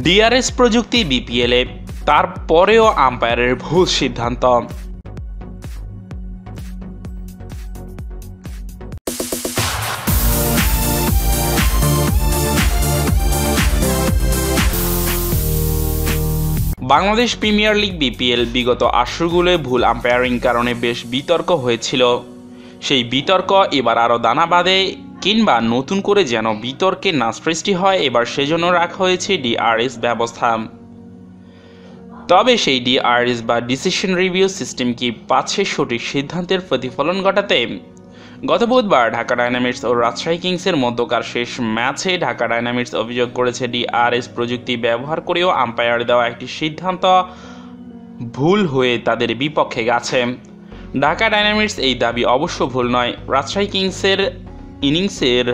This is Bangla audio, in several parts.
ডিআরএস প্রযুক্তি বিপিএলে, তারপরেও আম্পায়ারের ভুল সিদ্ধান্ত। বাংলাদেশ প্রিমিয়ার লিগ বিপিএল বিগত আসরগুলোয় ভুল আম্পায়ারিং কারণে বেশ বিতর্ক হয়েছিল। সেই বিতর্ক এবার আরও দানা বাঁধে, কিংবা নতুন করে যেন বিতর্কে না সৃষ্টি হয়, এবার সেজন্য রাখা হয়েছে ডিআরএস ব্যবস্থা। তবে সেই ডিআরএস বা ডিসিশন রিভিউ সিস্টেম কি পাচ্ছে সঠিক সিদ্ধান্তের প্রতিফলন ঘটাতে? গত বুধবার ঢাকা ডায়নামিটস ও রাজশাহী কিংসের মধ্যকার শেষ ম্যাচে ঢাকা ডায়নামিটস অভিযোগ করেছে ডিআরএস প্রযুক্তি ব্যবহার করেও আম্পায়ার দেওয়া একটি সিদ্ধান্ত ভুল হয়ে তাদের বিপক্ষে গেছে। ঢাকা ডায়নামিটস এই দাবি অবশ্য ভুল নয়। রাজশাহী কিংসের ইনিংসের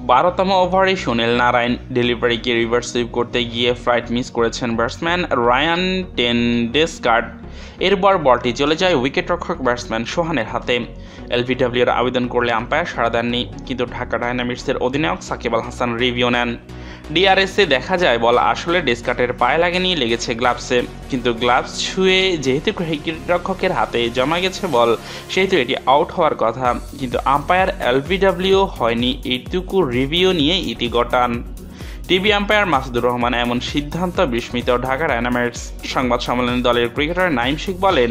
12তম ওভারে সুনীল নারায়ণ ডেলিভারিকে রিভার্স সুইপ করতে গিয়ে ফ্লাইট মিস করেছেন ব্যাটসম্যান রায়ান টেন্ডুলকার। এরপর বলটি চলে যায় উইকেটরক্ষক ব্যাটসম্যান সোহানের হাতে। এলবিডব্লিউর আবেদন করলে আম্পায়ার সাড়া দেননি, কিন্তু ঢাকা ডায়নামিটসের অধিনায়ক সাকিব আল হাসান রিভিউ নেন। ডিআরএসে দেখা যায় বল আসলে ডেস্কার্টের পায়ে লাগেনি, লেগেছে গ্লাভসে। কিন্তু গ্লাভস ছুঁয়ে যেহেতু উইকেটরক্ষকের হাতে জমা গেছে বল, সেহেতু এটি আউট হওয়ার কথা। কিন্তু আম্পায়ার এলবিডব্লিউ হয়নি এইটুকু রিভিউ নিয়ে ইতি ঘটান। টিভি আম্পায়ার মাসুদুর রহমান এমন সিদ্ধান্ত বিস্মিত ঢাকা ডায়নামিটস। সংবাদ সম্মেলনে দলের ক্রিকেটার নাইম শেখ বলেন,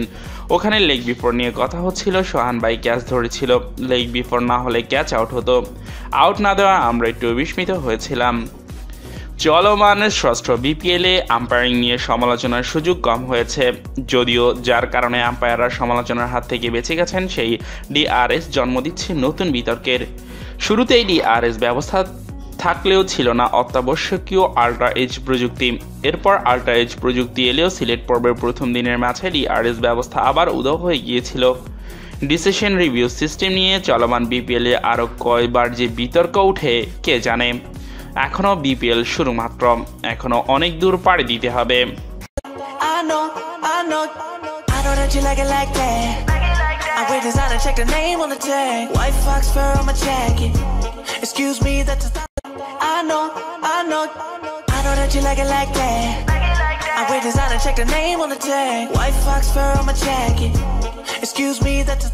ওখানে লেগ বিফোর নিয়ে কথা হচ্ছিল, সোহান ভাই ক্যাচ ধরেছিল, লেগ বিফোর না হলে ক্যাচ আউট হতো। আউট না দেওয়া আমরা একটু বিস্মিত হয়েছিলাম। চলমান ষষ্ঠ বিপিএলে আম্পায়ারিং নিয়ে সমালোচনার সুযোগ কম হয়েছে, যদিও যার কারণে আম্পায়াররা সমালোচনার হাত থেকে বেঁচে গেছেন, সেই ডিআরএস জন্ম দিচ্ছে নতুন বিতর্কের। শুরুতেই ডিআরএস ব্যবস্থা থাকলেও ছিল না অত্যাবশ্যকীয় আল্ট্রা এজ প্রযুক্তি। এরপর আল্ট্রা এজ প্রযুক্তি এলেও সিলেট পর্বের প্রথম দিনের ম্যাচে ডিআরএস ব্যবস্থা আবার উধাও হয়ে গিয়েছিল। ডিসিশন রিভিউ সিস্টেম নিয়ে চলমান বিপিএলে আরও কয়বার যে বিতর্ক উঠে কে জানে। এখনও বিপিএল শুরু মাত্র, এখনও অনেক দূর পাড়ি দিতে হবে। Excuse me, that's I know that you like it like that. I wear designer, check the name on the tag. White fox fur on my jacket. Excuse me, that's